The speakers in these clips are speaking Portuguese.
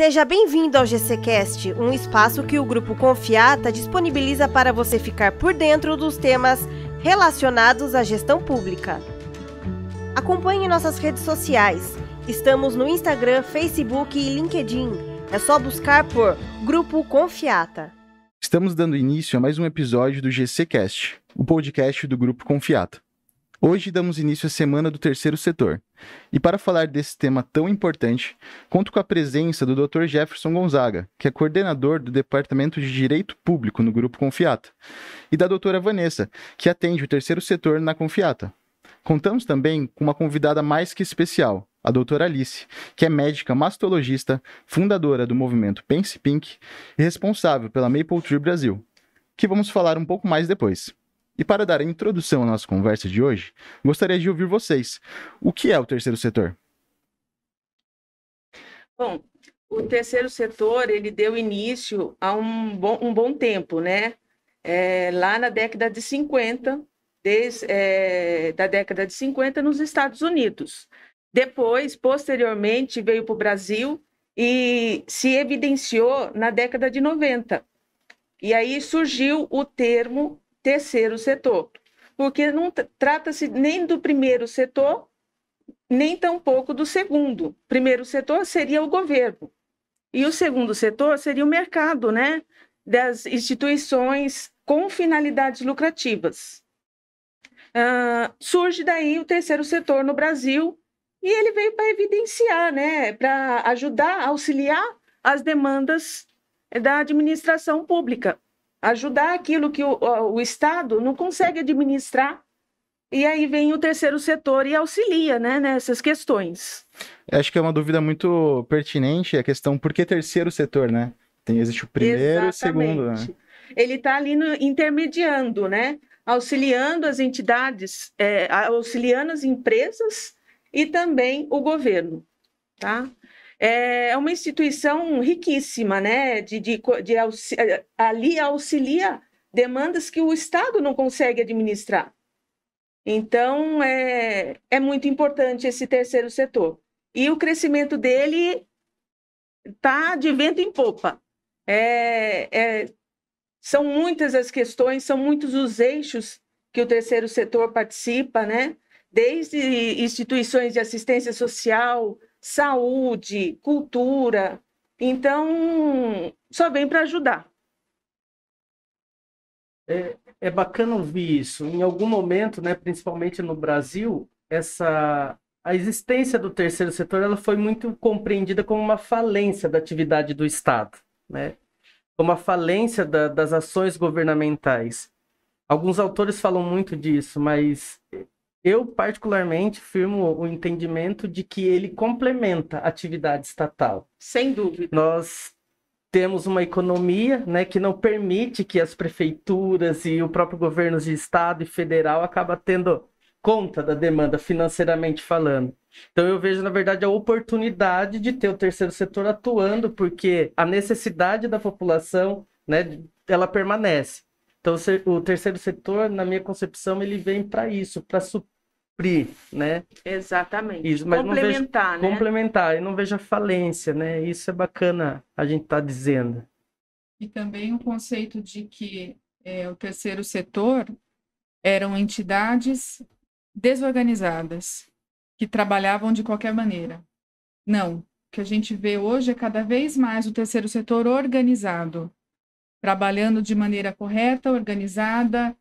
Seja bem-vindo ao GCcast, um espaço que o Grupo Confiata disponibiliza para você ficar por dentro dos temas relacionados à gestão pública. Acompanhe nossas redes sociais. Estamos no Instagram, Facebook e LinkedIn. É só buscar por Grupo Confiata. Estamos dando início a mais um episódio do GCcast, o podcast do Grupo Confiata. Hoje damos início à Semana do Terceiro Setor. E para falar desse tema tão importante, conto com a presença do Dr. Jefferson Gonzaga, que é coordenador do Departamento de Direito Público no Grupo Confiata, e da doutora Vanessa, que atende o Terceiro Setor na Confiata. Contamos também com uma convidada mais que especial, a doutora Alice, que é médica mastologista, fundadora do movimento Pense Pink e responsável pela Maple Tree Brasil, que vamos falar um pouco mais depois. E para dar a introdução à nossa conversa de hoje, gostaria de ouvir vocês. O que é o terceiro setor? Bom, o terceiro setor, ele deu início a um bom tempo, né? Lá na década de 50, da década de 50 nos Estados Unidos. Depois, posteriormente, veio para o Brasil e se evidenciou na década de 90. E aí surgiu o termo terceiro setor, porque não trata-se nem do primeiro setor, nem tampouco do segundo. O primeiro setor seria o governo, e o segundo setor seria o mercado, né, das instituições com finalidades lucrativas. Surge daí o terceiro setor no Brasil, e ele veio para evidenciar, né, para ajudar, auxiliar as demandas da administração pública, ajudar aquilo que o Estado não consegue administrar, e aí vem o terceiro setor e auxilia, né, nessas questões. Acho que é uma dúvida muito pertinente a questão por que terceiro setor, né? Existe o primeiro e o segundo, né? Ele está ali intermediando, né? Auxiliando as entidades, auxiliando as empresas e também o governo, tá? É uma instituição riquíssima, né? Ali auxilia demandas que o Estado não consegue administrar. Então, é muito importante esse terceiro setor. E o crescimento dele está de vento em popa. São muitas as questões, são muitos os eixos que o terceiro setor participa, né? Desde instituições de assistência social, saúde, cultura. Então, só vem para ajudar. É bacana ouvir isso. Em algum momento, né, principalmente no Brasil, a existência do terceiro setor ela foi muito compreendida como uma falência da atividade do Estado, né? Como a falência das ações governamentais. Alguns autores falam muito disso, mas eu, particularmente, firmo o entendimento de que ele complementa a atividade estatal. Sem dúvida. Nós temos uma economia, né, que não permite que as prefeituras e o próprio governo de estado e federal acaba tendo conta da demanda, financeiramente falando. Então eu vejo, na verdade, a oportunidade de ter o terceiro setor atuando, porque a necessidade da população, né, ela permanece. Então, o terceiro setor, na minha concepção, ele vem para isso, para suprir, né? Exatamente. Isso, mas complementar, né? Complementar, e não vejo a falência, né? Isso é bacana a gente tá dizendo. E também o conceito de que o terceiro setor eram entidades desorganizadas, que trabalhavam de qualquer maneira. Não, o que a gente vê hoje é cada vez mais o terceiro setor organizado, trabalhando de maneira correta, organizada,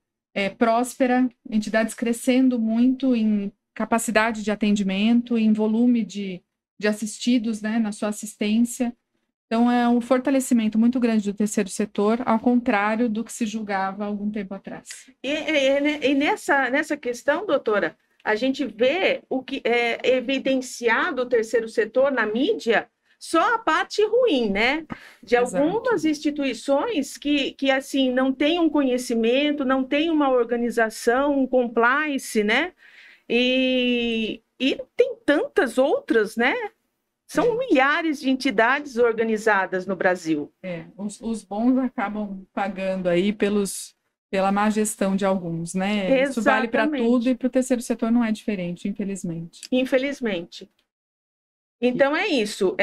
próspera, entidades crescendo muito em capacidade de atendimento, em volume de assistidos, né, na sua assistência. Então, é um fortalecimento muito grande do terceiro setor, ao contrário do que se julgava há algum tempo atrás. E nessa questão, doutora, a gente vê o que é evidenciado o terceiro setor na mídia, só a parte ruim, né? De algumas instituições que assim, não têm um conhecimento, não têm uma organização, um compliance, né? E tem tantas outras, né? São milhares de entidades organizadas no Brasil. Os bons acabam pagando aí pela má gestão de alguns, né? Isso vale para tudo e para o terceiro setor não é diferente, infelizmente. Infelizmente. Então é isso,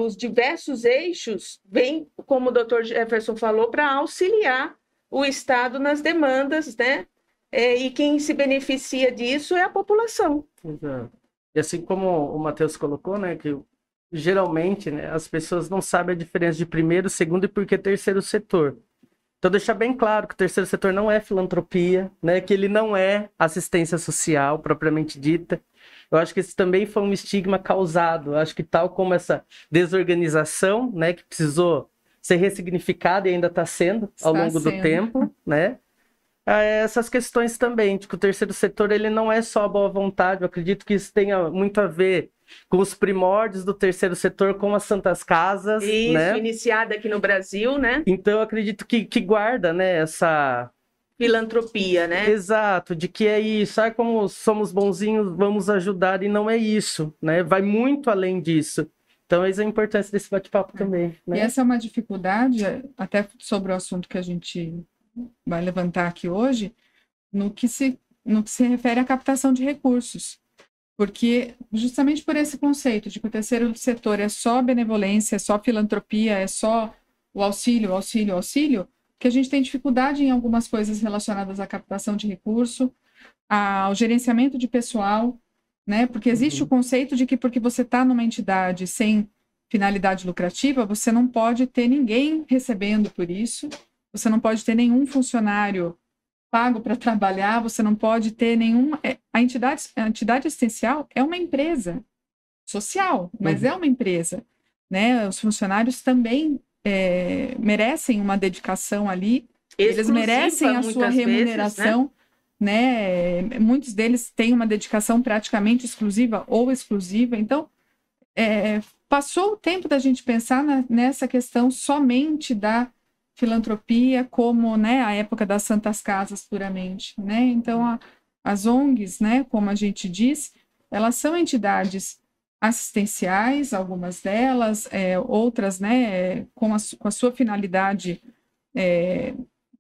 os diversos eixos vêm, como o doutor Jefferson falou, para auxiliar o Estado nas demandas, né? E quem se beneficia disso é a população. Exato. E assim como o Matheus colocou, né, que geralmente, né, as pessoas não sabem a diferença de primeiro, segundo e por que terceiro setor. Então, deixar bem claro que o terceiro setor não é filantropia, né, que ele não é assistência social propriamente dita. Eu acho que esse também foi um estigma causado. Eu acho que tal como essa desorganização, né, que precisou ser ressignificada e ainda está sendo ao longo do tempo, né? Essas questões também, de que o terceiro setor ele não é só boa vontade. Eu acredito que isso tenha muito a ver com os primórdios do terceiro setor, com as Santas Casas, isso, né? Iniciada aqui no Brasil, né? Então, eu acredito que guarda, né, essa filantropia, né? Exato, de que é isso, como somos bonzinhos, vamos ajudar, e não é isso, né? Vai muito além disso. Então, essa é a importância desse bate-papo também, né? E essa é uma dificuldade, até sobre o assunto que a gente vai levantar aqui hoje, no que se refere à captação de recursos. Porque, justamente por esse conceito de que o terceiro setor é só benevolência, é só filantropia, é só o auxílio, que a gente tem dificuldade em algumas coisas relacionadas à captação de recurso, ao gerenciamento de pessoal, né? Porque existe o conceito de que porque você está numa entidade sem finalidade lucrativa, você não pode ter ninguém recebendo por isso, você não pode ter nenhum funcionário pago para trabalhar, você não pode ter nenhum... A entidade assistencial é uma empresa social, mas é uma empresa, né? Os funcionários também merecem uma dedicação ali, eles merecem a sua remuneração, né? Muitos deles têm uma dedicação praticamente exclusiva ou exclusiva, então passou o tempo da gente pensar nessa questão somente da filantropia como, né, a época das Santas Casas puramente, né? Então as ONGs, né, como a gente diz, elas são entidades assistenciais, algumas delas, outras, né, com a sua finalidade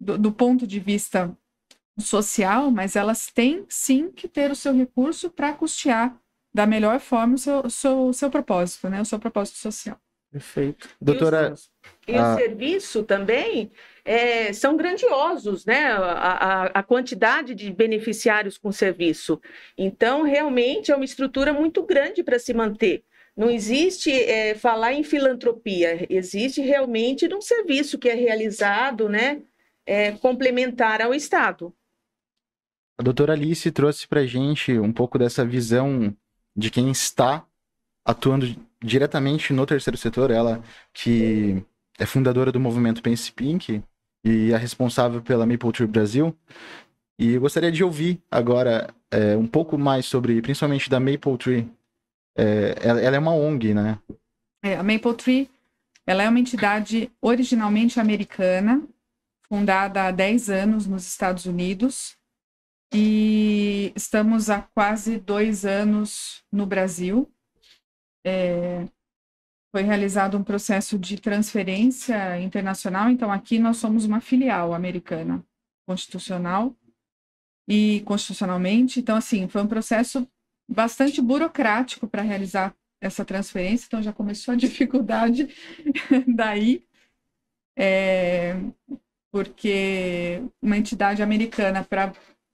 do ponto de vista social, mas elas têm sim que ter o seu recurso para custear da melhor forma o seu propósito, né, o seu propósito social. Perfeito. Doutora... E o serviço também são grandiosos, né? A quantidade de beneficiários com serviço. Então, realmente, é uma estrutura muito grande para se manter. Não existe falar em filantropia, existe realmente um serviço que é realizado, né? Complementar ao Estado. A doutora Alice trouxe para a gente um pouco dessa visão de quem está atuando diretamente no terceiro setor, ela que é fundadora do movimento Pense Pink e é responsável pela Maple Tree Brasil. E eu gostaria de ouvir agora um pouco mais sobre, principalmente da Maple Tree. Ela é uma ONG, né? A Maple Tree, ela é uma entidade originalmente americana, fundada há 10 anos nos Estados Unidos, e estamos há quase 2 anos no Brasil. Foi realizado um processo de transferência internacional, então aqui nós somos uma filial americana constitucional e constitucionalmente, então assim, foi um processo bastante burocrático para realizar essa transferência, então já começou a dificuldade daí, porque uma entidade americana para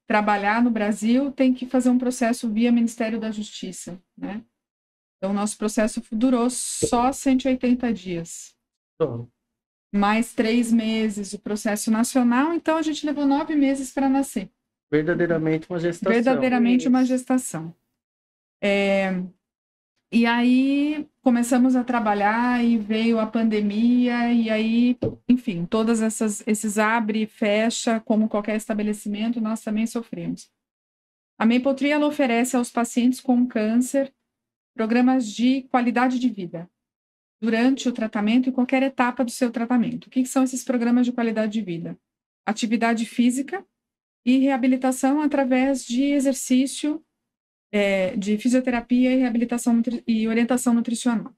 trabalhar no Brasil tem que fazer um processo via Ministério da Justiça, né? Então, o nosso processo durou só 180 dias. Mais 3 meses o processo nacional, então a gente levou 9 meses para nascer. Verdadeiramente uma gestação. Verdadeiramente uma gestação. E aí começamos a trabalhar e veio a pandemia, e aí, enfim, todas esses abre e fecha, como qualquer estabelecimento, nós também sofremos. A Maple Tree, ela oferece aos pacientes com câncer programas de qualidade de vida durante o tratamento e qualquer etapa do seu tratamento. O que são esses programas de qualidade de vida? Atividade física e reabilitação através de exercício, de fisioterapia e reabilitação e orientação nutricional.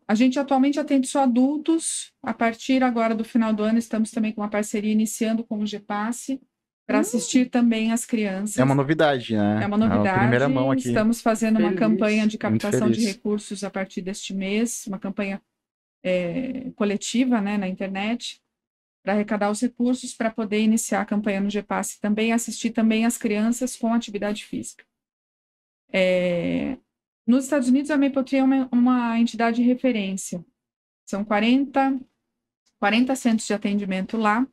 A gente atualmente atende só adultos. A partir agora do final do ano, estamos também com uma parceria iniciando com o GEPASSE, para assistir também as crianças. É uma novidade, né? É uma novidade. Primeira mão aqui. Estamos fazendo uma campanha de Muito captação de feliz. recursos a partir deste mês, uma campanha coletiva, né, na internet, para arrecadar os recursos para poder iniciar a campanha no GEPASSE, também assistir também as crianças com atividade física. Nos Estados Unidos, a Mapletree é uma entidade de referência. São 40 centros de atendimento lá.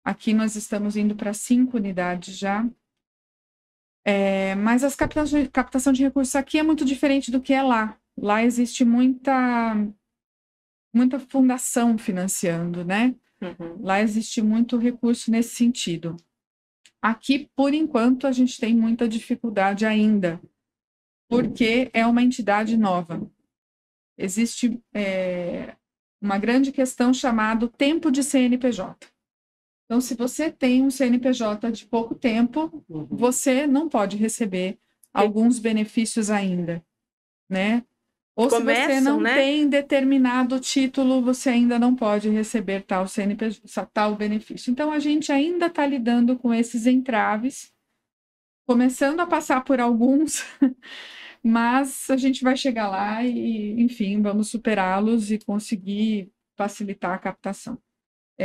Aqui nós estamos indo para 5 unidades já. Mas a captação de recursos aqui é muito diferente do que é lá. Lá existe muita fundação financiando, né? Uhum. Lá existe muito recurso nesse sentido. Aqui, por enquanto, a gente tem muita dificuldade ainda, porque é uma entidade nova. Existe uma grande questão chamada tempo de CNPJ. Então, se você tem um CNPJ de pouco tempo, você não pode receber alguns benefícios ainda, né? Ou se você não tem determinado título, você ainda não pode receber tal CNPJ, tal benefício. Então, a gente ainda está lidando com esses entraves, começando a passar por alguns, mas a gente vai chegar lá e, enfim, vamos superá-los e conseguir facilitar a captação.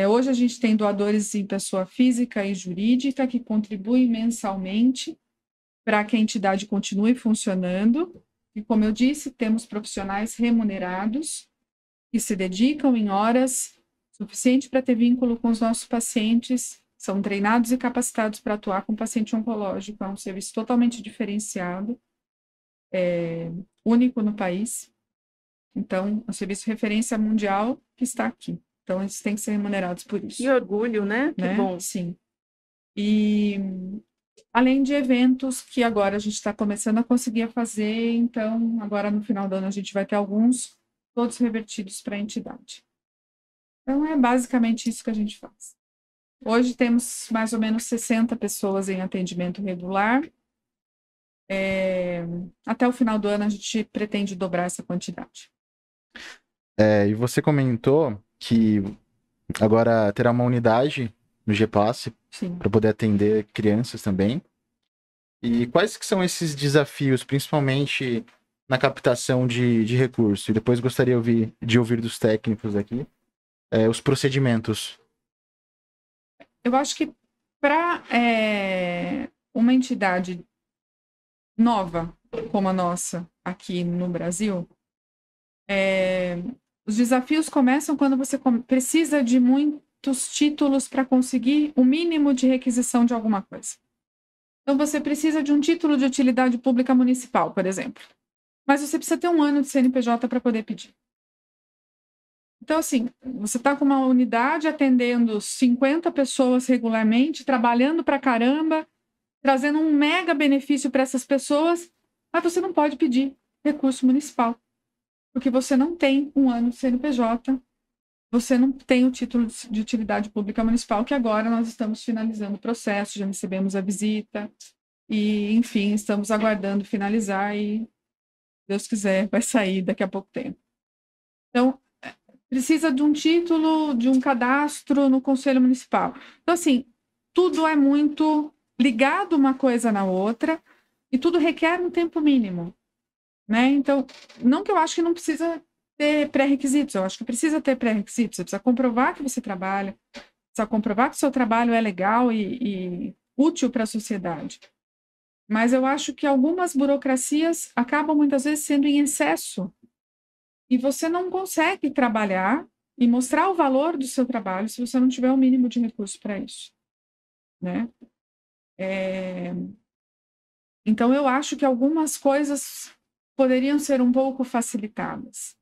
Hoje a gente tem doadores em pessoa física e jurídica que contribuem mensalmente para que a entidade continue funcionando. E, como eu disse, temos profissionais remunerados que se dedicam em horas suficientes para ter vínculo com os nossos pacientes, são treinados e capacitados para atuar com paciente oncológico. É um serviço totalmente diferenciado, único no país. Então, é um serviço de referência mundial que está aqui. Então, eles têm que ser remunerados por isso. Que orgulho, né? Que bom. Sim. E além de eventos que agora a gente está começando a conseguir fazer, então, agora no final do ano a gente vai ter alguns, todos revertidos para a entidade. Então, é basicamente isso que a gente faz. Hoje temos mais ou menos 60 pessoas em atendimento regular. Até o final do ano a gente pretende dobrar essa quantidade. E você comentou que agora terá uma unidade no GEPASSE para poder atender crianças também. E quais que são esses desafios, principalmente na captação de recursos? E depois gostaria de ouvir dos técnicos aqui os procedimentos. Eu acho que para uma entidade nova como a nossa aqui no Brasil, os desafios começam quando você precisa de muitos títulos para conseguir o mínimo de requisição de alguma coisa. Então, você precisa de um título de utilidade pública municipal, por exemplo. Mas você precisa ter 1 ano de CNPJ para poder pedir. Então, assim, você está com uma unidade atendendo 50 pessoas regularmente, trabalhando para caramba, trazendo um mega benefício para essas pessoas, mas você não pode pedir recurso municipal. Porque você não tem 1 ano de CNPJ, você não tem o título de utilidade pública municipal, que agora nós estamos finalizando o processo, já recebemos a visita, e, enfim, estamos aguardando finalizar e, se Deus quiser, vai sair daqui a pouco tempo. Então, precisa de um título, de um cadastro no Conselho Municipal. Então, assim, tudo é muito ligado uma coisa na outra, e tudo requer um tempo mínimo. Né? Então, não que eu acho que não precisa ter pré-requisitos, eu acho que precisa ter pré-requisitos, você precisa comprovar que você trabalha, precisa comprovar que o seu trabalho é legal e útil para a sociedade. Mas eu acho que algumas burocracias acabam muitas vezes sendo em excesso e você não consegue trabalhar e mostrar o valor do seu trabalho se você não tiver o mínimo de recurso para isso. Né? Então, eu acho que algumas coisas poderiam ser um pouco facilitadas,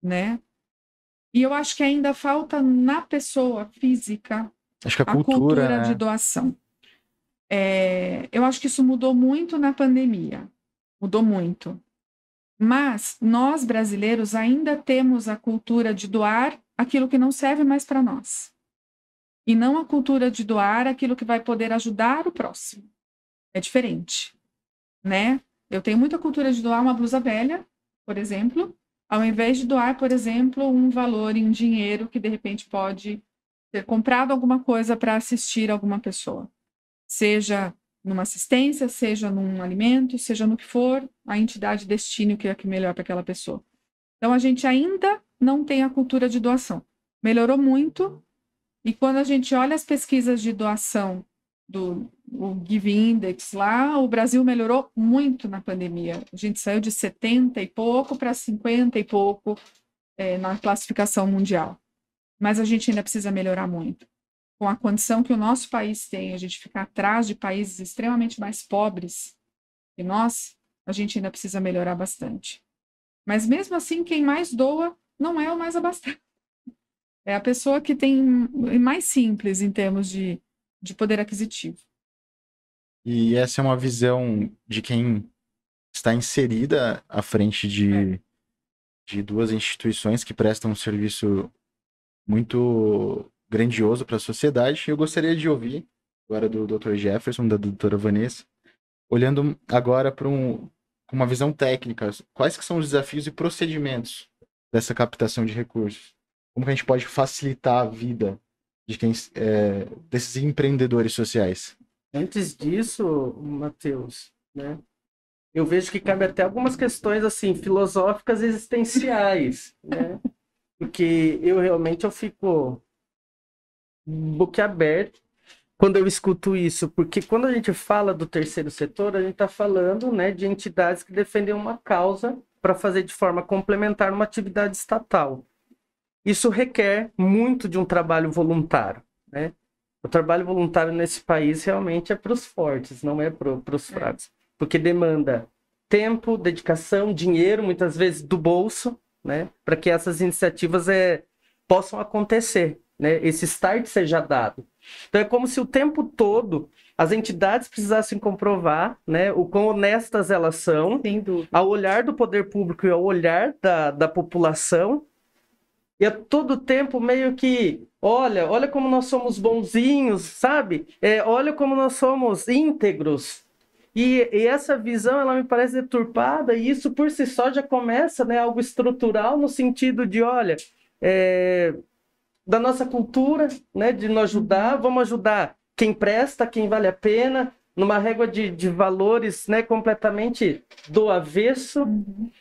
né? E eu acho que ainda falta na pessoa física acho que a cultura de doação. Eu acho que isso mudou muito na pandemia, mudou muito. Mas nós, brasileiros, ainda temos a cultura de doar aquilo que não serve mais para nós. E não a cultura de doar aquilo que vai poder ajudar o próximo. É diferente, né? Eu tenho muita cultura de doar uma blusa velha, por exemplo, ao invés de doar, por exemplo, um valor em dinheiro que, de repente, pode ter comprado alguma coisa para assistir alguma pessoa. seja numa assistência, seja num alimento, seja no que for, a entidade destine o que é melhor para aquela pessoa. Então, a gente ainda não tem a cultura de doação. Melhorou muito, e quando a gente olha as pesquisas de doação o Give Index lá, o Brasil melhorou muito na pandemia. A gente saiu de 70 e pouco para 50 e pouco na classificação mundial. Mas a gente ainda precisa melhorar muito. Com a condição que o nosso país tem, a gente ficar atrás de países extremamente mais pobres que nós, a gente ainda precisa melhorar bastante. Mas mesmo assim, quem mais doa não é o mais abastado. É a pessoa que tem mais simples em termos de poder aquisitivo. E essa é uma visão de quem está inserida à frente de duas instituições que prestam um serviço muito grandioso para a sociedade. Eu gostaria de ouvir agora do Dr. Jefferson, da doutora Vanessa, olhando agora para uma visão técnica, quais que são os desafios e procedimentos dessa captação de recursos? Como que a gente pode facilitar a vida de desses empreendedores sociais? Antes disso, Matheus, né, eu vejo que cabe até algumas questões assim, filosóficas existenciais, né? Porque eu fico boquiaberto quando eu escuto isso, porque quando a gente fala do terceiro setor, a gente está falando, né, de entidades que defendem uma causa para fazer de forma complementar uma atividade estatal. Isso requer muito de um trabalho voluntário, né? O trabalho voluntário nesse país realmente é para os fortes, não é para os fracos, porque demanda tempo, dedicação, dinheiro, muitas vezes do bolso, né, para que essas iniciativas possam acontecer, né, esse start seja dado. Então é como se o tempo todo as entidades precisassem comprovar, né, o quão honestas elas são, ao olhar do poder público e ao olhar da população, e a todo tempo meio que, olha como nós somos bonzinhos, sabe? Olha como nós somos íntegros. E essa visão, ela me parece deturpada, e isso por si só já começa, né, algo estrutural no sentido de, olha, da nossa cultura, né, de nos ajudar, vamos ajudar quem presta, quem vale a pena, numa régua de valores, né, completamente do avesso.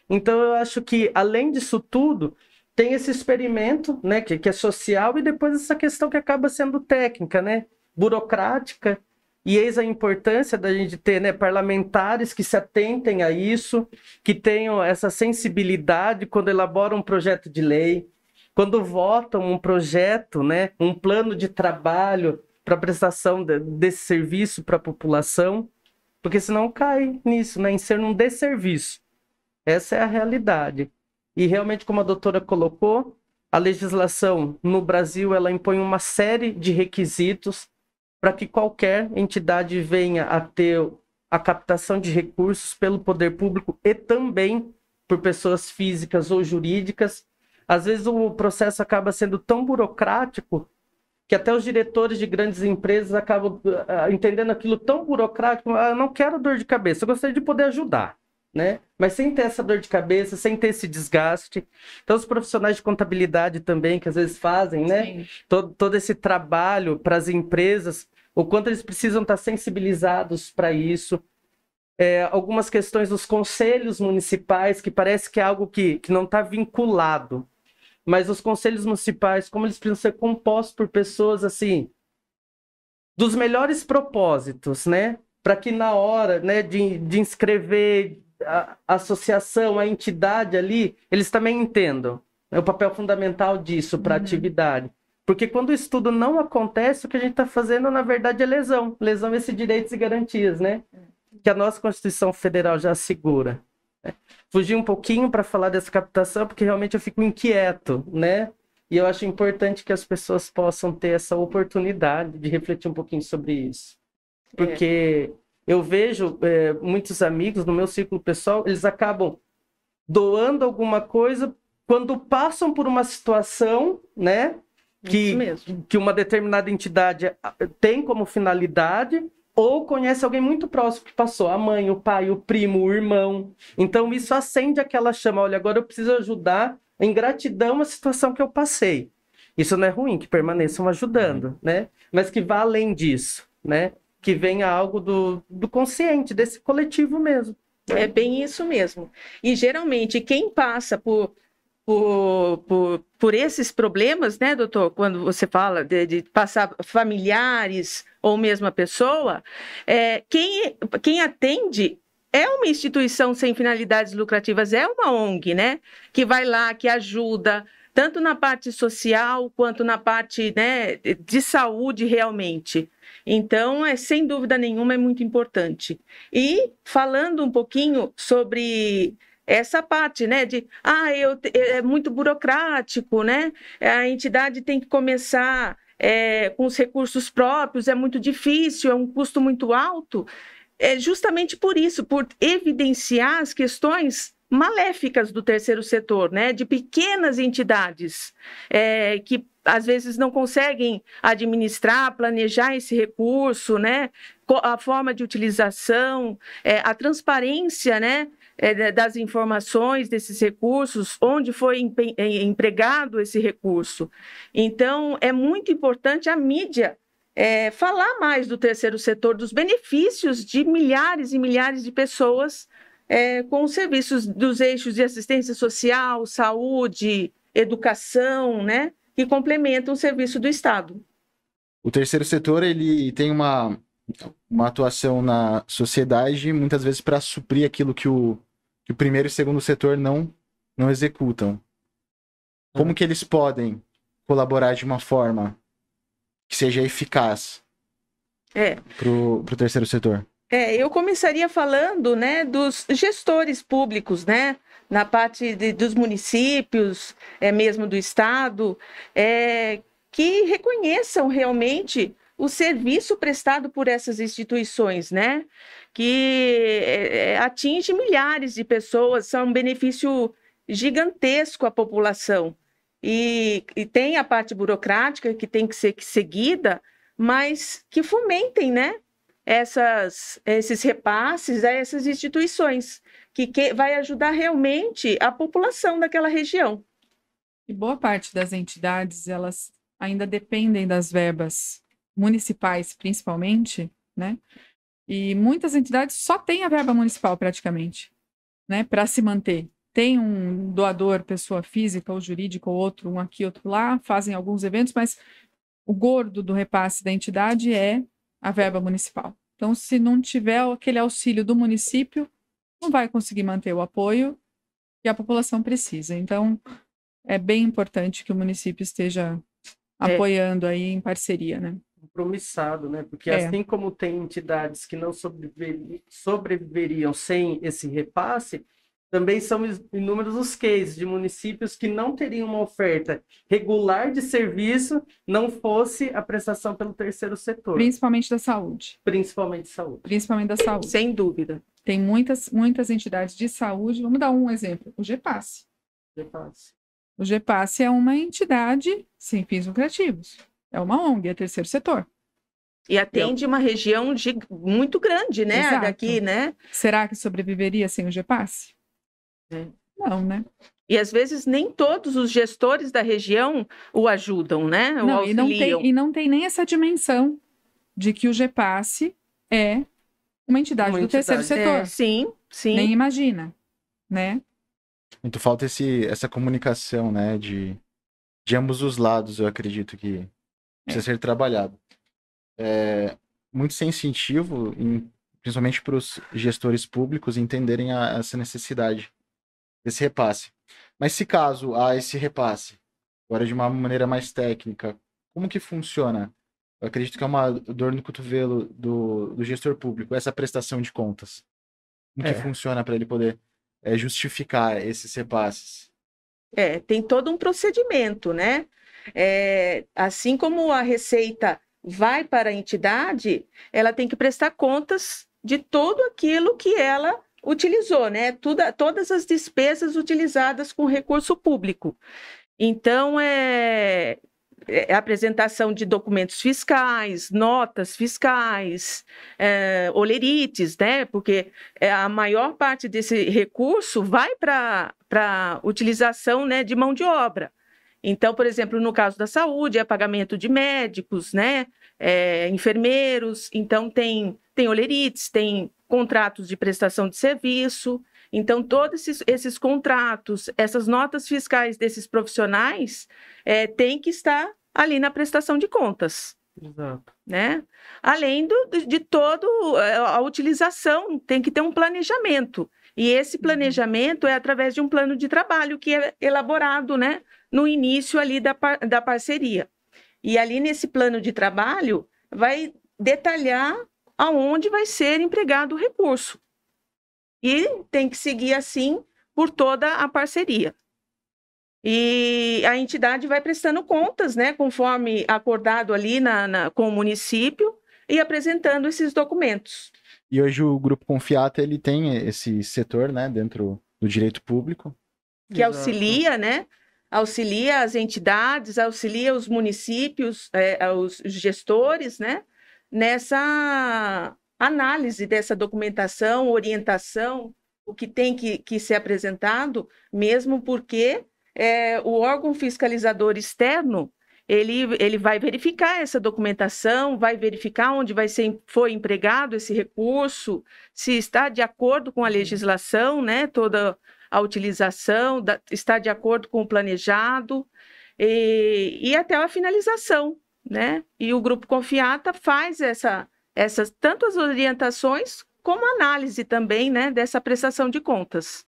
Então eu acho que, além disso tudo, tem esse experimento, né, que é social, e depois essa questão que acaba sendo técnica, né, burocrática, e eis a importância da gente ter, né, parlamentares que se atentem a isso, que tenham essa sensibilidade quando elaboram um projeto de lei, quando votam um projeto, né, um plano de trabalho para prestação desse serviço para a população, porque senão cai nisso, né, em ser um desserviço. Essa é a realidade. E realmente, como a doutora colocou, a legislação no Brasil ela impõe uma série de requisitos para que qualquer entidade venha a ter a captação de recursos pelo poder público e também por pessoas físicas ou jurídicas. Às vezes o processo acaba sendo tão burocrático que até os diretores de grandes empresas acabam entendendo aquilo tão burocrático. Eu não quero dor de cabeça, eu gostaria de poder ajudar, né? Mas sem ter essa dor de cabeça, sem ter esse desgaste. Então os profissionais de contabilidade também, que às vezes fazem, né, todo esse trabalho para as empresas, o quanto eles precisam estar sensibilizados para isso. Algumas questões dos conselhos municipais, que parece que é algo que não está vinculado, mas os conselhos municipais, como eles precisam ser compostos por pessoas assim, dos melhores propósitos, né, para que na hora, né, de inscrever a associação, a entidade ali, eles também entendam, né, o papel fundamental disso para a atividade. Porque quando o estudo não acontece, o que a gente está fazendo, na verdade, é lesão a esses direitos e garantias, né, que a nossa Constituição Federal já assegura. Fugi um pouquinho para falar dessa captação, porque realmente eu fico inquieto, né, e eu acho importante que as pessoas possam ter essa oportunidade de refletir um pouquinho sobre isso. Porque eu vejo muitos amigos no meu círculo pessoal, eles acabam doando alguma coisa quando passam por uma situação, né, que uma determinada entidade tem como finalidade, ou conhece alguém muito próximo que passou, a mãe, o pai, o primo, o irmão. Então isso acende aquela chama, olha, agora eu preciso ajudar em gratidão a situação que eu passei. Isso não é ruim, que permaneçam ajudando, né, mas que vá além disso, né? que venha algo do consciente, desse coletivo mesmo. É bem isso mesmo. E geralmente quem passa por esses problemas, né, doutor? Quando você fala de passar familiares ou mesmo a pessoa, quem atende é uma instituição sem finalidades lucrativas, é uma ONG, né? Que vai lá, que ajuda, tanto na parte social quanto na parte, né, de saúde realmente. Então, sem dúvida nenhuma, é muito importante. E falando um pouquinho sobre essa parte, né, é muito burocrático, né? A entidade tem que começar com os recursos próprios, é muito difícil, é um custo muito alto. É justamente por isso, por evidenciar as questões maléficas do terceiro setor, né, de pequenas entidades que às vezes não conseguem administrar, planejar esse recurso, né, a forma de utilização, a transparência, né, das informações desses recursos, onde foi empregado esse recurso. Então, é muito importante a mídia falar mais do terceiro setor, dos benefícios de milhares e milhares de pessoas com os serviços dos eixos de assistência social, saúde, educação, né, que complementam o serviço do Estado. O terceiro setor, ele tem uma atuação na sociedade, muitas vezes para suprir aquilo que o primeiro e segundo setor não executam. Como que eles podem colaborar de uma forma que seja eficaz para o terceiro setor? Eu começaria falando, né, dos gestores públicos, né, na parte dos municípios, mesmo do Estado, que reconheçam realmente o serviço prestado por essas instituições, né, que atinge milhares de pessoas, são um benefício gigantesco à população. E tem a parte burocrática que tem que ser seguida, mas que fomentem, né, esses repasses a essas instituições, que vai ajudar realmente a população daquela região. E boa parte das entidades, elas ainda dependem das verbas municipais, principalmente, né? E muitas entidades só têm a verba municipal, praticamente, né, para se manter. Tem um doador, pessoa física ou jurídica, ou outro, um aqui, outro lá, fazem alguns eventos, mas o gordo do repasse da entidade é a verba municipal. Então, se não tiver aquele auxílio do município, não vai conseguir manter o apoio que a população precisa. Então, é bem importante que o município esteja apoiando aí em parceria, né? Compromissado, né? Porque assim como tem entidades que não sobreviveriam sem esse repasse, também são inúmeros os cases de municípios que não teriam uma oferta regular de serviço, não fosse a prestação pelo terceiro setor. Principalmente da saúde. Principalmente saúde. Principalmente da saúde. Sem dúvida. Tem muitas entidades de saúde. Vamos dar um exemplo. O GEPASSE. O GEPASSE é uma entidade sem fins lucrativos. É uma ONG, é terceiro setor. E atende uma região muito grande, né? Exato. Daqui, né? Será que sobreviveria sem o GEPASSE? Não, né? E às vezes nem todos os gestores da região o ajudam, né? O auxiliam. E não tem nem essa dimensão de que o GEPASSE é uma entidade do terceiro setor. Sim. Nem imagina, né? Muito falta essa comunicação, né, de ambos os lados, eu acredito que precisa ser trabalhado. Muito sem incentivo, principalmente para os gestores públicos entenderem essa necessidade desse repasse. Mas se caso há esse repasse, agora de uma maneira mais técnica, como que funciona? Eu acredito que é uma dor no cotovelo do gestor público, essa prestação de contas. Como que funciona para ele poder justificar esses repasses? Tem todo um procedimento, né? Assim como a Receita vai para a entidade, ela tem que prestar contas de tudo aquilo que ela utilizou, né? Todas as despesas utilizadas com recurso público. Então, a apresentação de documentos fiscais, notas fiscais, olerites, né? Porque a maior parte desse recurso vai para utilização, né, de mão de obra. Então, por exemplo, no caso da saúde, é pagamento de médicos, né? Enfermeiros, então tem olerites, tem contratos de prestação de serviço. Então, todos esses contratos, essas notas fiscais desses profissionais têm que estar ali na prestação de contas. Exato. Né? Além de toda a utilização, tem que ter um planejamento. E esse planejamento é através de um plano de trabalho que é elaborado, né, no início ali da parceria. E ali nesse plano de trabalho vai detalhar aonde vai ser empregado o recurso. E tem que seguir assim por toda a parceria. E a entidade vai prestando contas, né, conforme acordado ali com o município e apresentando esses documentos. E hoje o Grupo Confiata, ele tem esse setor, né, dentro do direito público. Que auxilia, né, auxilia as entidades, auxilia os municípios, os gestores, né, nessa análise dessa documentação, orientação, o que tem que ser apresentado, mesmo porque o órgão fiscalizador externo, ele vai verificar essa documentação, vai verificar onde foi empregado esse recurso, se está de acordo com a legislação, né, toda a utilização, está de acordo com o planejado, e até a finalização, né? E o Grupo Confiata faz essas tanto as orientações como a análise também, né, dessa prestação de contas.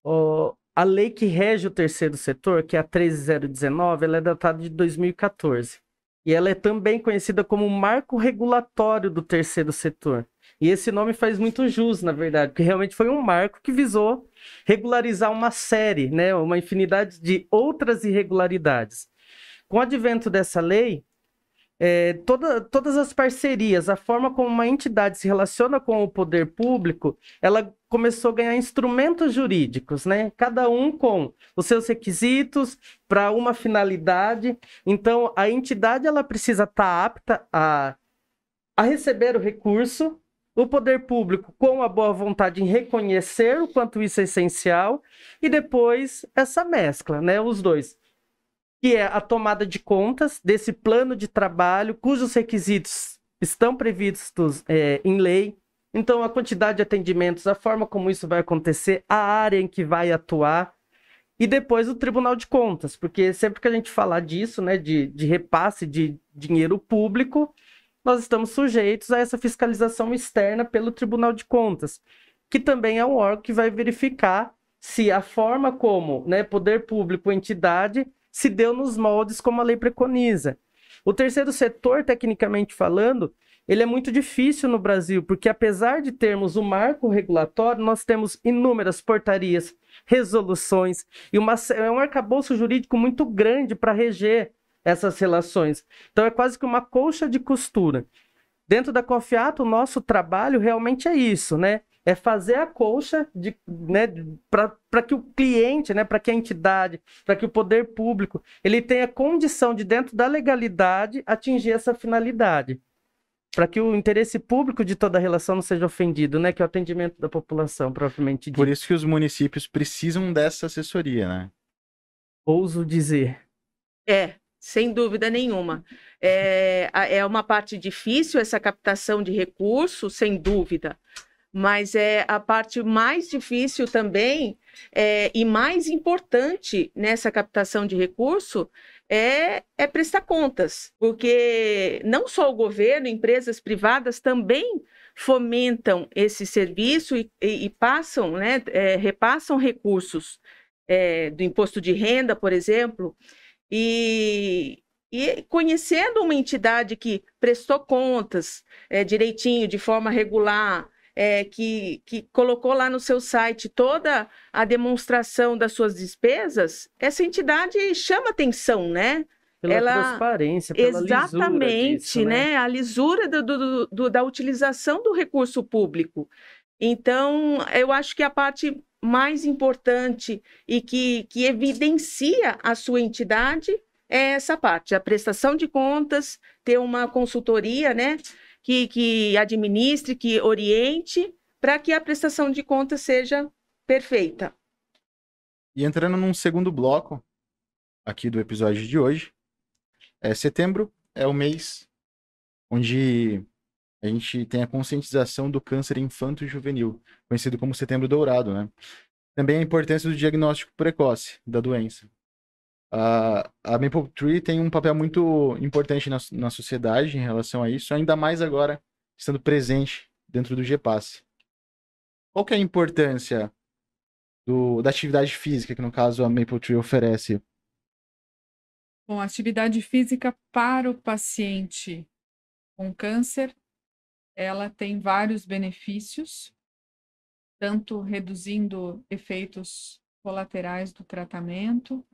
A lei que rege o terceiro setor, que é a 13.019, ela é datada de 2014. E ela é também conhecida como Marco Regulatório do Terceiro Setor. E esse nome faz muito jus, na verdade, porque realmente foi um marco que visou regularizar uma série, né, uma infinidade de outras irregularidades. Com o advento dessa lei, todas as parcerias, a forma como uma entidade se relaciona com o poder público, ela começou a ganhar instrumentos jurídicos, né? Cada um com os seus requisitos para uma finalidade. Então, a entidade ela precisa estar apta a receber o recurso, o poder público com a boa vontade em reconhecer o quanto isso é essencial, e depois essa mescla, né? Os dois, que é a tomada de contas desse plano de trabalho, cujos requisitos estão previstos em lei. Então, a quantidade de atendimentos, a forma como isso vai acontecer, a área em que vai atuar, e depois o Tribunal de Contas, porque sempre que a gente falar disso, né, de repasse de dinheiro público, nós estamos sujeitos a essa fiscalização externa pelo Tribunal de Contas, que também é um órgão que vai verificar se a forma como, né, poder público, entidade, se deu nos moldes como a lei preconiza. O terceiro setor, tecnicamente falando, ele é muito difícil no Brasil, porque apesar de termos o marco regulatório, nós temos inúmeras portarias, resoluções, e um arcabouço jurídico muito grande para reger essas relações. Então é quase que uma colcha de costura. Dentro da Confiata, o nosso trabalho realmente é isso, né? É fazer a colcha né, para que o cliente, né, para que a entidade, para que o poder público, ele tenha condição de, dentro da legalidade, atingir essa finalidade. Para que o interesse público de toda a relação não seja ofendido, né? Que é o atendimento da população, propriamente dito. Por isso que os municípios precisam dessa assessoria, né? Ouso dizer. Sem dúvida nenhuma. É uma parte difícil essa captação de recursos, sem dúvida. Mas a parte mais difícil também e mais importante nessa captação de recurso é prestar contas, porque não só o governo, empresas privadas também fomentam esse serviço e passam, né, repassam recursos do imposto de renda, por exemplo, e conhecendo uma entidade que prestou contas direitinho, de forma regular, que colocou lá no seu site toda a demonstração das suas despesas, essa entidade chama atenção, né? Pela transparência, pela exatamente, lisura disso, né? A lisura da utilização do recurso público. Então, eu acho que a parte mais importante e que evidencia a sua entidade é essa parte, a prestação de contas, ter uma consultoria, né? Que administre, que oriente, para que a prestação de contas seja perfeita. E entrando num segundo bloco, aqui do episódio de hoje. Setembro é o mês onde a gente tem a conscientização do câncer infanto-juvenil, conhecido como Setembro Dourado, né? Também a importância do diagnóstico precoce da doença. A Maple Tree tem um papel muito importante na sociedade em relação a isso, ainda mais agora estando presente dentro do GPAS. Qual que é a importância da atividade física que, no caso, a Maple Tree oferece? Bom, a atividade física para o paciente com câncer, ela tem vários benefícios, tanto reduzindo efeitos colaterais do tratamento,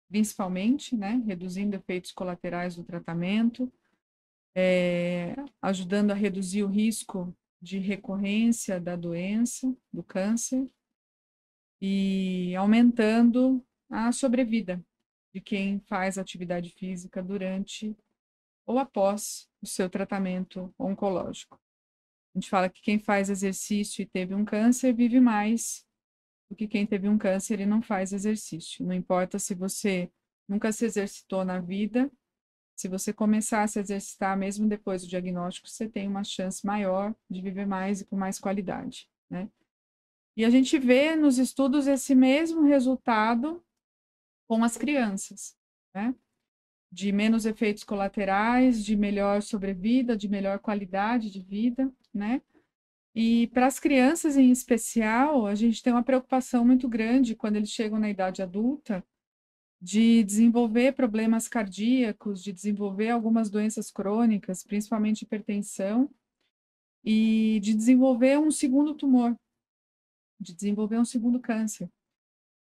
principalmente, né, reduzindo efeitos colaterais do tratamento, ajudando a reduzir o risco de recorrência da doença, do câncer, e aumentando a sobrevida de quem faz atividade física durante ou após o seu tratamento oncológico. A gente fala que quem faz exercício e teve um câncer vive mais do que quem teve um câncer e não faz exercício. Não importa se você nunca se exercitou na vida, se você começar a se exercitar mesmo depois do diagnóstico, você tem uma chance maior de viver mais e com mais qualidade, né? E a gente vê nos estudos esse mesmo resultado com as crianças, né? De menos efeitos colaterais, de melhor sobrevida, de melhor qualidade de vida, né? E para as crianças em especial, a gente tem uma preocupação muito grande quando eles chegam na idade adulta de desenvolver problemas cardíacos, de desenvolver algumas doenças crônicas, principalmente hipertensão, e de desenvolver um segundo tumor, de desenvolver um segundo câncer.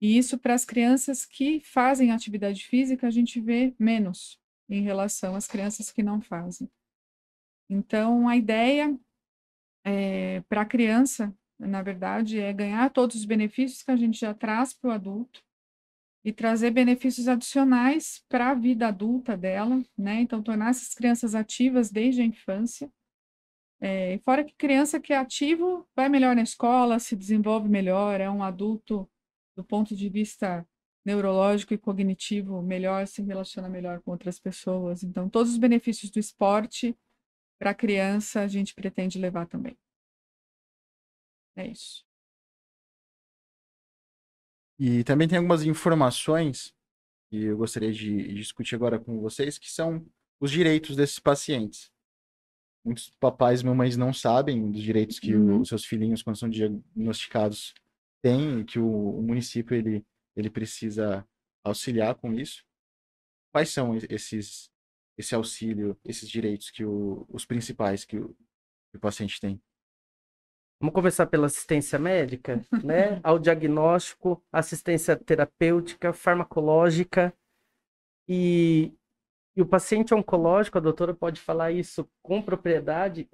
E isso para as crianças que fazem atividade física, a gente vê menos em relação às crianças que não fazem. Então, a ideia para a criança, na verdade, é ganhar todos os benefícios que a gente já traz para o adulto e trazer benefícios adicionais para a vida adulta dela, né? Então, tornar essas crianças ativas desde a infância. Fora que criança que é ativo vai melhor na escola, se desenvolve melhor, é um adulto do ponto de vista neurológico e cognitivo melhor, se relaciona melhor com outras pessoas. Então, todos os benefícios do esporte para a criança a gente pretende levar também. É isso. E também tem algumas informações que eu gostaria de discutir agora com vocês, que são os direitos desses pacientes. Muitos papais e mamães não sabem dos direitos que os seus filhinhos, quando são diagnosticados, têm, e que o município ele precisa auxiliar com isso. Quais são esse auxílio, esses direitos que os principais que o paciente tem? Vamos começar pela assistência médica, né? Ao diagnóstico, assistência terapêutica, farmacológica e o paciente oncológico, a doutora pode falar isso com propriedade,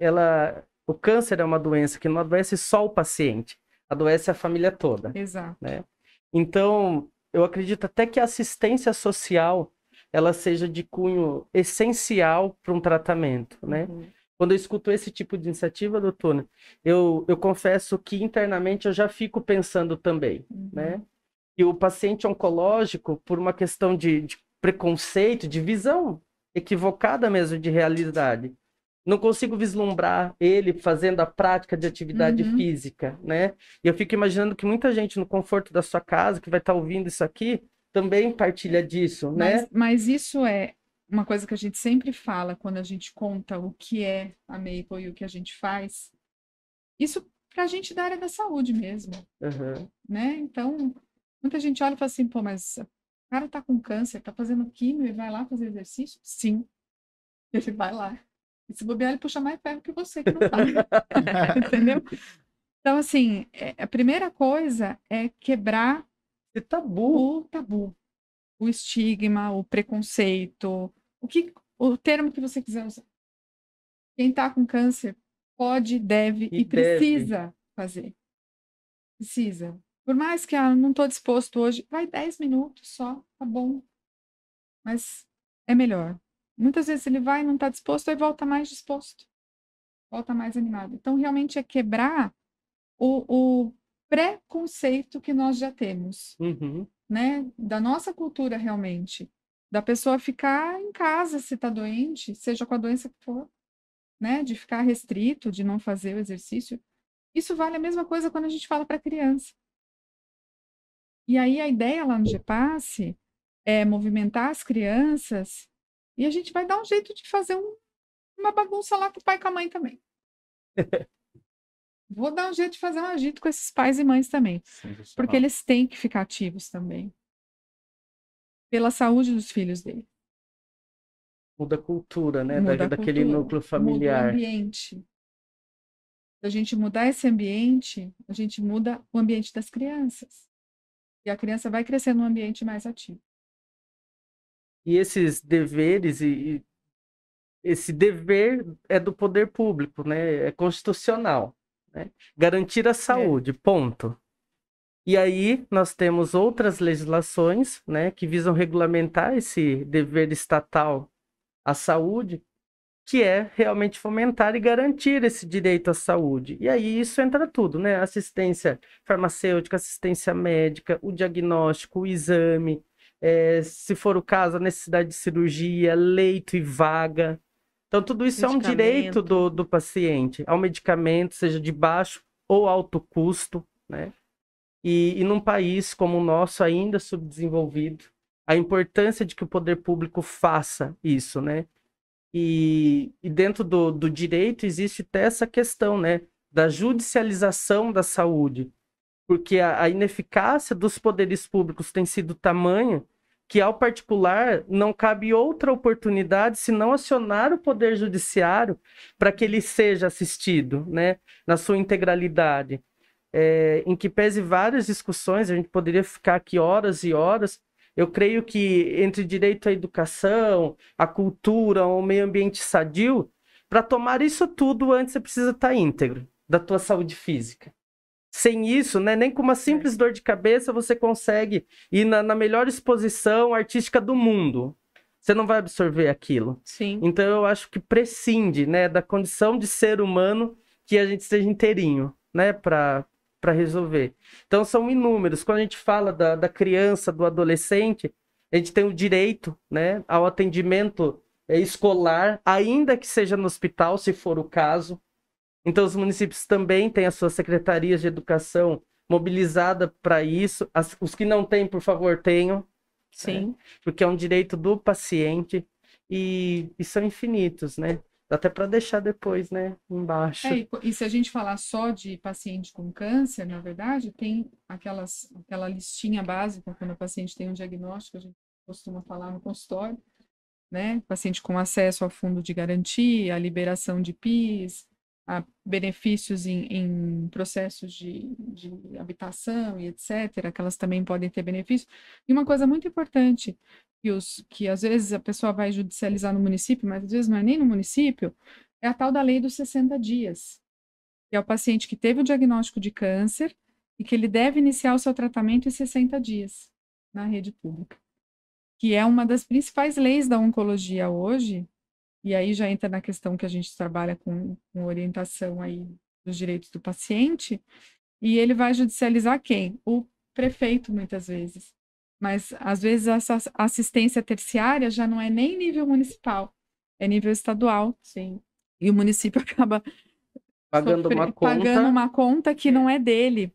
o câncer é uma doença que não adoece só o paciente, adoece a família toda. Exato. Né? Então, eu acredito até que a assistência social, ela seja de cunho essencial para um tratamento, né? Quando eu escuto esse tipo de iniciativa, doutora, eu confesso que internamente eu já fico pensando também, né? E o paciente oncológico, por uma questão de preconceito, de visão equivocada mesmo de realidade, não consigo vislumbrar ele fazendo a prática de atividade física, né? E eu fico imaginando que muita gente no conforto da sua casa, que vai estar ouvindo isso aqui, também partilha disso, né? Mas isso é uma coisa que a gente sempre fala quando a gente conta o que é a Maple e o que a gente faz. Isso para a gente da área da saúde mesmo, né? Então, muita gente olha e fala assim, pô, mas o cara tá com câncer, tá fazendo químio e vai lá fazer exercício? Sim, ele vai lá. E se bobear, ele puxa mais ferro que você que não tá. Entendeu? Então, assim, a primeira coisa é quebrar o tabu, o estigma, o preconceito, o termo que você quiser usar. Quem tá com câncer pode, deve e precisa fazer. Precisa. Por mais que não estou disposto hoje, vai 10 minutos só, tá bom. Mas é melhor. Muitas vezes ele vai e não está disposto, aí volta mais disposto. Volta mais animado. Então, realmente é quebrar o preconceito que nós já temos, né? Da nossa cultura, realmente. da pessoa ficar em casa se está doente, seja com a doença que for, né? De ficar restrito, de não fazer o exercício. Isso vale a mesma coisa quando a gente fala para criança. E aí a ideia lá no GEPASSE é movimentar as crianças e a gente vai dar um jeito de fazer uma bagunça lá com o pai e com a mãe também. Vou dar um jeito de fazer um agito com esses pais e mães também. Porque eles têm que ficar ativos também. Pela saúde dos filhos dele. Muda a cultura, né? Muda a Daquele cultura, núcleo muda o familiar. ambiente. Se a gente mudar esse ambiente, a gente muda o ambiente das crianças. E a criança vai crescer num ambiente mais ativo. E esses deveres e esse dever é do poder público, né? É constitucional, né? Garantir a saúde, ponto. E aí nós temos outras legislações, né, que visam regulamentar esse dever estatal à saúde, que é realmente fomentar e garantir esse direito à saúde. E aí isso entra tudo, né? Assistência farmacêutica, assistência médica, o diagnóstico, o exame, se for o caso, a necessidade de cirurgia, leito e vaga. Então, tudo isso é um direito do paciente ao medicamento, seja de baixo ou alto custo, né? E num país como o nosso, ainda subdesenvolvido, a importância de que o poder público faça isso, né? E dentro do direito existe até essa questão, né? Da judicialização da saúde, porque a ineficácia dos poderes públicos tem sido tamanha que, ao particular, não cabe outra oportunidade senão acionar o Poder Judiciário para que ele seja assistido, né, na sua integralidade. Em que pese várias discussões, a gente poderia ficar aqui horas e horas. Eu creio que entre direito à educação, à cultura, ao meio ambiente sadio, para tomar isso tudo, antes você precisa estar íntegro da tua saúde física. Sem isso, né, nem com uma simples dor de cabeça você consegue ir na melhor exposição artística do mundo. Você não vai absorver aquilo. Sim. Então eu acho que prescinde, né, da condição de ser humano que a gente esteja inteirinho, né, para resolver. Então são inúmeros. Quando a gente fala da criança, do adolescente, a gente tem o direito, né, ao atendimento escolar, ainda que seja no hospital, se for o caso. Então, os municípios também têm as suas secretarias de educação mobilizada para isso. Os que não têm, por favor, tenham. Sim. Né? Porque é um direito do paciente e são infinitos, né? Dá até para deixar depois, né? Embaixo. E se a gente falar só de paciente com câncer, na verdade, tem aquela listinha básica, quando o paciente tem um diagnóstico, a gente costuma falar no consultório, né? Paciente com acesso ao fundo de garantia, a liberação de PIS, a benefícios em processos de habitação e etc., que elas também podem ter benefício. E uma coisa muito importante, que às vezes a pessoa vai judicializar no município, mas às vezes não é nem no município, é a tal da lei dos 60 dias, que é o paciente que teve o diagnóstico de câncer e que ele deve iniciar o seu tratamento em 60 dias na rede pública, que é uma das principais leis da oncologia hoje. E aí já entra na questão que a gente trabalha com orientação aí dos direitos do paciente, e ele vai judicializar quem? O prefeito, muitas vezes. Mas, às vezes, essa assistência terciária já não é nem nível municipal, é nível estadual. Sim. E o município acaba pagando uma conta que não é dele,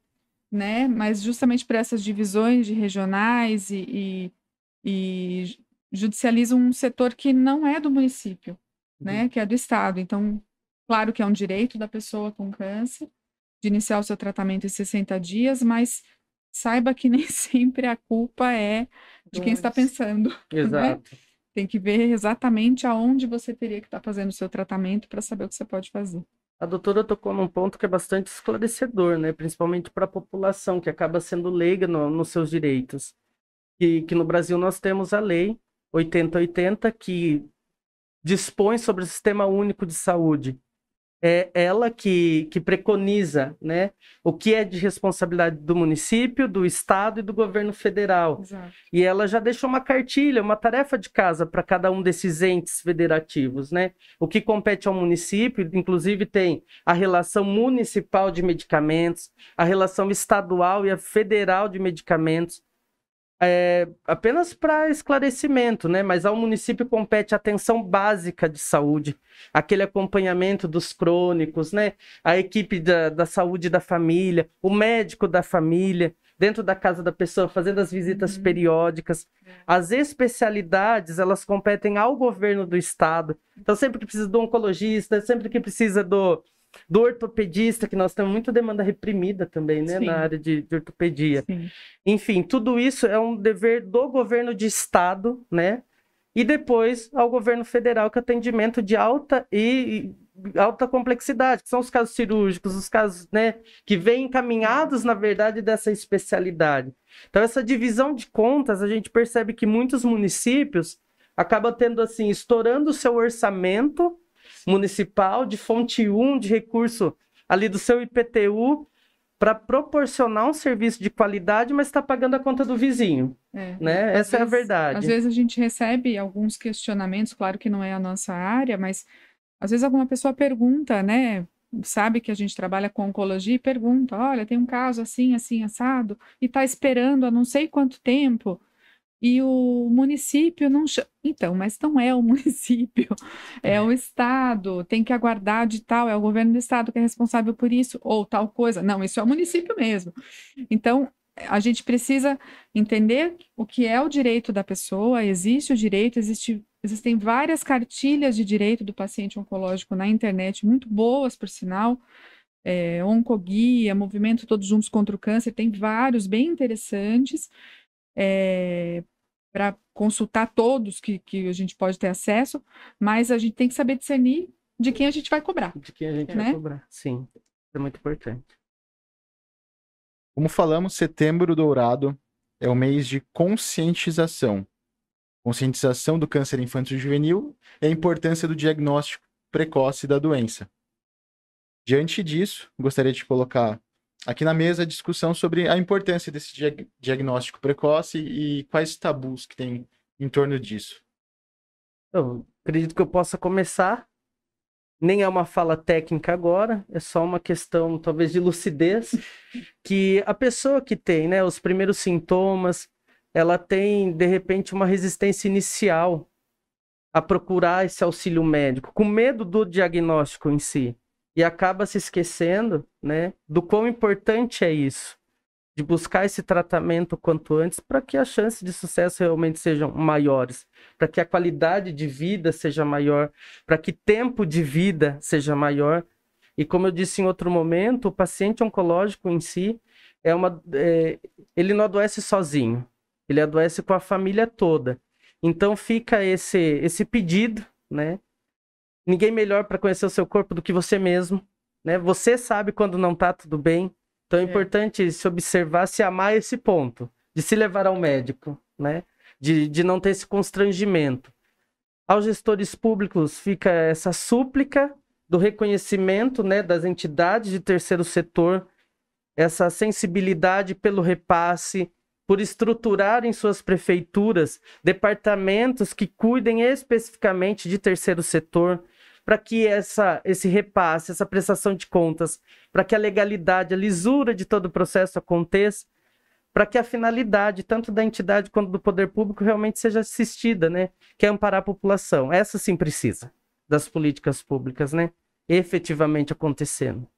né? Mas justamente por essas divisões de regionais e judicializa um setor que não é do município, né, que é do estado. Então, claro que é um direito da pessoa com câncer de iniciar o seu tratamento em 60 dias, mas saiba que nem sempre a culpa é de quem está pensando. Exato. Né? Tem que ver exatamente aonde você teria que estar fazendo o seu tratamento para saber o que você pode fazer. A doutora tocou num ponto que é bastante esclarecedor, né, principalmente para a população, que acaba sendo leiga nos seus direitos. Que no Brasil nós temos a lei 8080, que dispõe sobre o Sistema Único de Saúde. É ela que preconiza, né, o que é de responsabilidade do município, do estado e do governo federal. Exato. E ela já deixou uma cartilha, uma tarefa de casa para cada um desses entes federativos, né? O que compete ao município, inclusive tem a relação municipal de medicamentos, a relação estadual e a federal de medicamentos. Apenas para esclarecimento, né? Mas ao município compete a atenção básica de saúde, aquele acompanhamento dos crônicos, né? A equipe da saúde da família, o médico da família, dentro da casa da pessoa, fazendo as visitas periódicas. As especialidades, elas competem ao governo do estado. Então, sempre que precisa do oncologista, sempre que precisa do ortopedista, que nós temos muita demanda reprimida também, né, na área de ortopedia. Sim. Enfim, tudo isso é um dever do governo de estado, né? E depois ao governo federal, que é atendimento de alta complexidade, que são os casos cirúrgicos, os casos, né, que vêm encaminhados, na verdade, dessa especialidade. Então, essa divisão de contas, a gente percebe que muitos municípios acabam tendo, assim, estourando o seu orçamento municipal de fonte 1, de recurso ali do seu IPTU, para proporcionar um serviço de qualidade, mas está pagando a conta do vizinho, né? Essa é a verdade. Às vezes a gente recebe alguns questionamentos, claro que não é a nossa área, mas às vezes alguma pessoa pergunta, né? Sabe que a gente trabalha com oncologia e pergunta, olha, tem um caso assim, assim, assado, e está esperando há não sei quanto tempo, e o município não... Então, mas não é o município, é o estado, tem que aguardar de tal, é o governo do estado que é responsável por isso, ou tal coisa. Não, isso é o município mesmo. Então, a gente precisa entender o que é o direito da pessoa, existe o direito, existem várias cartilhas de direito do paciente oncológico na internet, muito boas, por sinal, Oncoguia, Movimento Todos Juntos contra o Câncer, tem vários bem interessantes, para consultar todos que a gente pode ter acesso, mas a gente tem que saber discernir de quem a gente vai cobrar. De quem a gente vai cobrar, sim. É muito importante. Como falamos, Setembro Dourado é o mês de conscientização. Conscientização do câncer infanto-juvenil e a importância do diagnóstico precoce da doença. Diante disso, gostaria de colocar aqui na mesa a discussão sobre a importância desse diagnóstico precoce e quais tabus que tem em torno disso. Eu acredito que eu possa começar. Nem é uma fala técnica agora, é só uma questão, talvez, de lucidez, que a pessoa que tem, né, os primeiros sintomas, ela tem, de repente, uma resistência inicial a procurar esse auxílio médico, com medo do diagnóstico em si. E acaba se esquecendo, né, do quão importante é isso, de buscar esse tratamento quanto antes, para que as chances de sucesso realmente sejam maiores, para que a qualidade de vida seja maior, para que tempo de vida seja maior. E como eu disse em outro momento, o paciente oncológico em si, ele não adoece sozinho, ele adoece com a família toda. Então fica esse pedido, né? Ninguém melhor para conhecer o seu corpo do que você mesmo, né? Você sabe quando não está tudo bem. Então é importante se observar, se amar esse ponto, de se levar ao médico, né? De não ter esse constrangimento. Aos gestores públicos fica essa súplica do reconhecimento, né, das entidades de terceiro setor, essa sensibilidade pelo repasse, por estruturar em suas prefeituras departamentos que cuidem especificamente de terceiro setor, para que esse repasse, essa prestação de contas, para que a legalidade, a lisura de todo o processo aconteça, para que a finalidade, tanto da entidade quanto do poder público, realmente seja assistida, né? Que é amparar a população. Essa sim precisa das políticas públicas, né? Efetivamente acontecendo.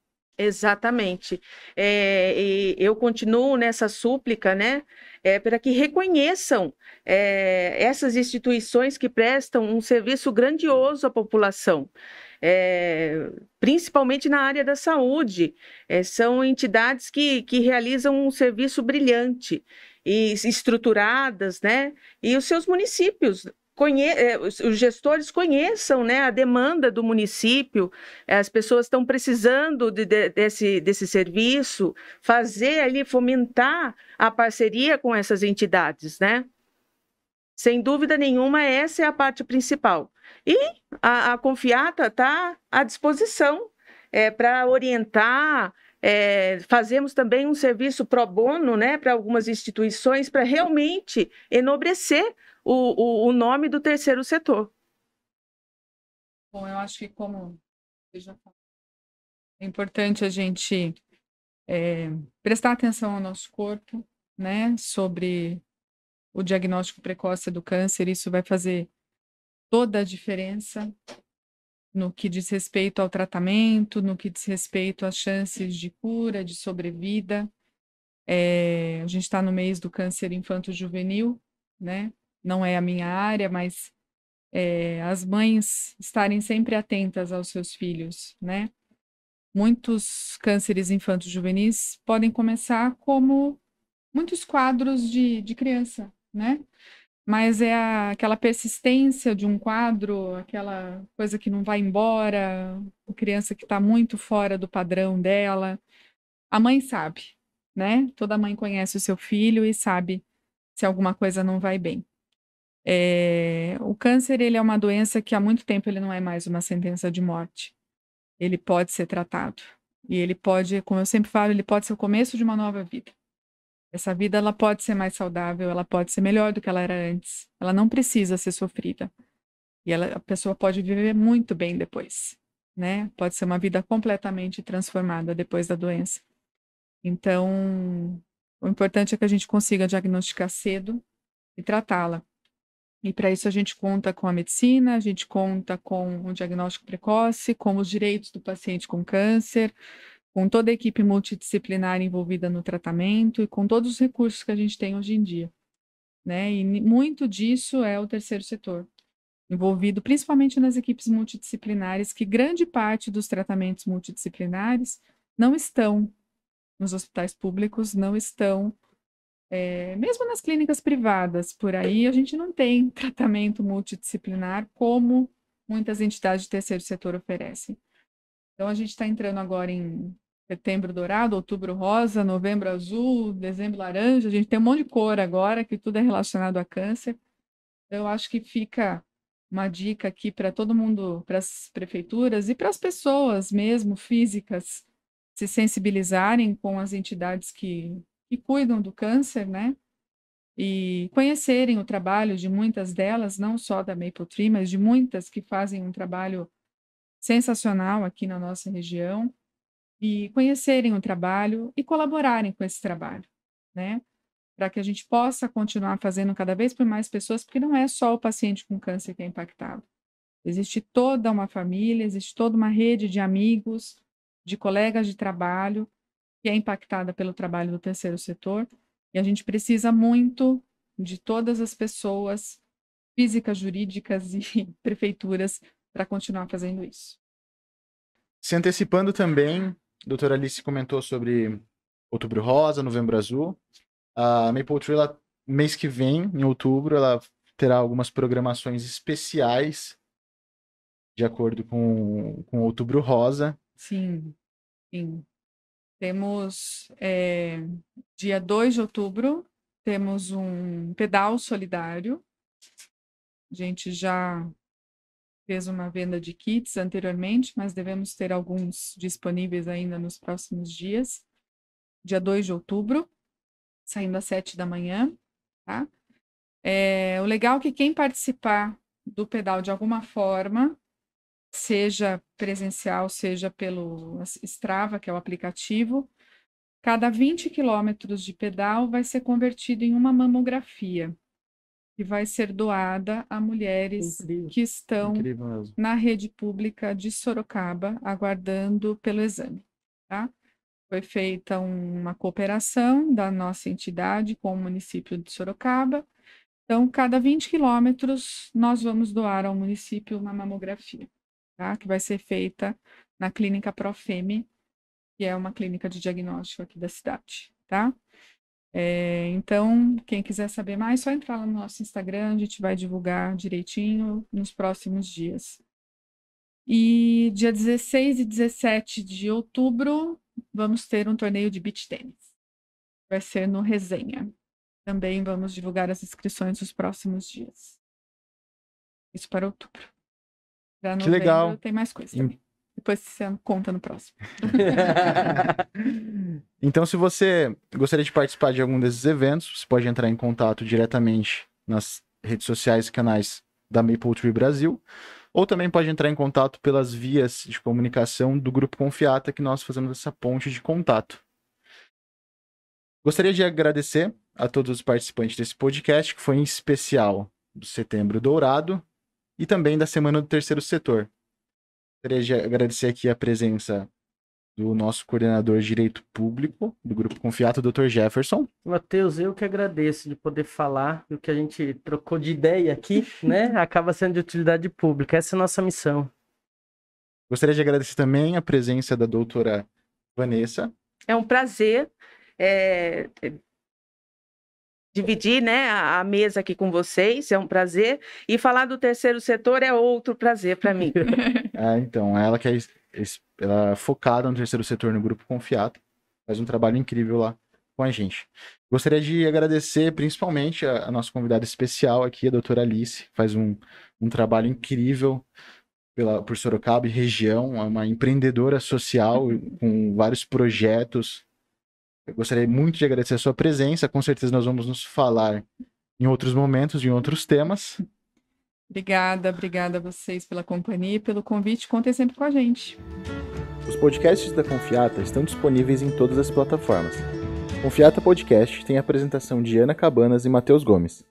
Exatamente. E eu continuo nessa súplica, né, para que reconheçam essas instituições que prestam um serviço grandioso à população, principalmente na área da saúde. São entidades que realizam um serviço brilhante e estruturadas, né, e os seus municípios. Os gestores conheçam, né, a demanda do município, as pessoas estão precisando desse serviço, fazer ali, fomentar a parceria com essas entidades, né? Sem dúvida nenhuma, essa é a parte principal. E a Confiata está à disposição para orientar. Fazemos também um serviço pro bono, né, para algumas instituições, para realmente enobrecer o nome do terceiro setor. Bom, eu acho que, como você já falou, é importante a gente prestar atenção ao nosso corpo, né, sobre o diagnóstico precoce do câncer, isso vai fazer toda a diferença no que diz respeito ao tratamento, no que diz respeito às chances de cura, de sobrevida. A gente está no mês do câncer infanto-juvenil, né? Não é a minha área, mas as mães estarem sempre atentas aos seus filhos, né? Muitos cânceres infanto-juvenis podem começar como muitos quadros de criança, né? Mas é aquela persistência de um quadro, aquela coisa que não vai embora, a criança que está muito fora do padrão dela. A mãe sabe, né? Toda mãe conhece o seu filho e sabe se alguma coisa não vai bem. O câncer, ele é uma doença que há muito tempo ele não é mais uma sentença de morte. Ele pode ser tratado. E ele pode, como eu sempre falo, ele pode ser o começo de uma nova vida. Essa vida, ela pode ser mais saudável, ela pode ser melhor do que ela era antes. Ela não precisa ser sofrida. E a pessoa pode viver muito bem depois, né? Pode ser uma vida completamente transformada depois da doença. Então, o importante é que a gente consiga diagnosticar cedo e tratá-la. E para isso a gente conta com a medicina, a gente conta com o diagnóstico precoce, com os direitos do paciente com câncer, com toda a equipe multidisciplinar envolvida no tratamento e com todos os recursos que a gente tem hoje em dia, né? E muito disso é o terceiro setor, envolvido principalmente nas equipes multidisciplinares, que grande parte dos tratamentos multidisciplinares não estão nos hospitais públicos, não estão, mesmo nas clínicas privadas, por aí a gente não tem tratamento multidisciplinar como muitas entidades de terceiro setor oferecem. Então, a gente está entrando agora em setembro dourado, outubro rosa, novembro azul, dezembro laranja. A gente tem um monte de cor agora, que tudo é relacionado a câncer. Eu acho que fica uma dica aqui para todo mundo, para as prefeituras e para as pessoas mesmo, físicas, se sensibilizarem com as entidades que cuidam do câncer, né? E conhecerem o trabalho de muitas delas, não só da MapleTree, mas de muitas que fazem um trabalho sensacional aqui na nossa região, e conhecerem o trabalho e colaborarem com esse trabalho, né? Para que a gente possa continuar fazendo cada vez por mais pessoas, porque não é só o paciente com câncer que é impactado. Existe toda uma família, existe toda uma rede de amigos, de colegas de trabalho, que é impactada pelo trabalho do terceiro setor, e a gente precisa muito de todas as pessoas físicas, jurídicas e prefeituras para continuar fazendo isso. Se antecipando também, a doutora Alice comentou sobre Outubro Rosa, Novembro Azul. A MapleTree, mês que vem, em outubro, ela terá algumas programações especiais de acordo com Outubro Rosa. Sim, sim. Temos dia 2 de outubro, temos um pedal solidário. A gente já fez uma venda de kits anteriormente, mas devemos ter alguns disponíveis ainda nos próximos dias. Dia 2 de outubro, saindo às 7 da manhã, tá? O legal é que quem participar do pedal de alguma forma, seja presencial, seja pelo Strava, que é o aplicativo, cada 20 quilômetros de pedal vai ser convertido em uma mamografia, que vai ser doada a mulheres que estão na rede pública de Sorocaba, aguardando pelo exame, tá? Foi feita uma cooperação da nossa entidade com o município de Sorocaba. Então, cada 20 quilômetros, nós vamos doar ao município uma mamografia, tá? Que vai ser feita na clínica Profeme, que é uma clínica de diagnóstico aqui da cidade, tá? Então, quem quiser saber mais, é só entrar lá no nosso Instagram, a gente vai divulgar direitinho nos próximos dias. E dia 16 e 17 de outubro, vamos ter um torneio de beach tênis. Vai ser no Resenha. Também vamos divulgar as inscrições nos próximos dias. Isso para outubro. Para novembro, que legal. Tem mais coisa também. Depois você conta no próximo. Então, se você gostaria de participar de algum desses eventos, você pode entrar em contato diretamente nas redes sociais e canais da MapleTree Brasil, ou também pode entrar em contato pelas vias de comunicação do Grupo Confiata, que nós fazemos essa ponte de contato. Gostaria de agradecer a todos os participantes desse podcast, que foi em especial do Setembro Dourado e também da Semana do Terceiro Setor. Gostaria de agradecer aqui a presença do nosso coordenador de Direito Público do Grupo Confiato, Dr. Jefferson. Matheus, eu que agradeço de poder falar do que a gente trocou de ideia aqui, né? Acaba sendo de utilidade pública. Essa é a nossa missão. Gostaria de agradecer também a presença da doutora Vanessa. É um prazer dividir, né, a mesa aqui com vocês, é um prazer. E falar do terceiro setor é outro prazer para mim. Então, ela que ela é focada no terceiro setor no Grupo Confiato, faz um trabalho incrível lá com a gente. Gostaria de agradecer principalmente a nossa convidada especial aqui, a doutora Alice, faz um trabalho incrível por Sorocaba e região, é uma empreendedora social com vários projetos. Eu gostaria muito de agradecer a sua presença, com certeza nós vamos nos falar em outros momentos, em outros temas. Obrigada a vocês pela companhia e pelo convite. Contem sempre com a gente. Os podcasts da Confiata estão disponíveis em todas as plataformas. Confiata Podcast tem a apresentação de Ana Cabanas e Matheus Gomes.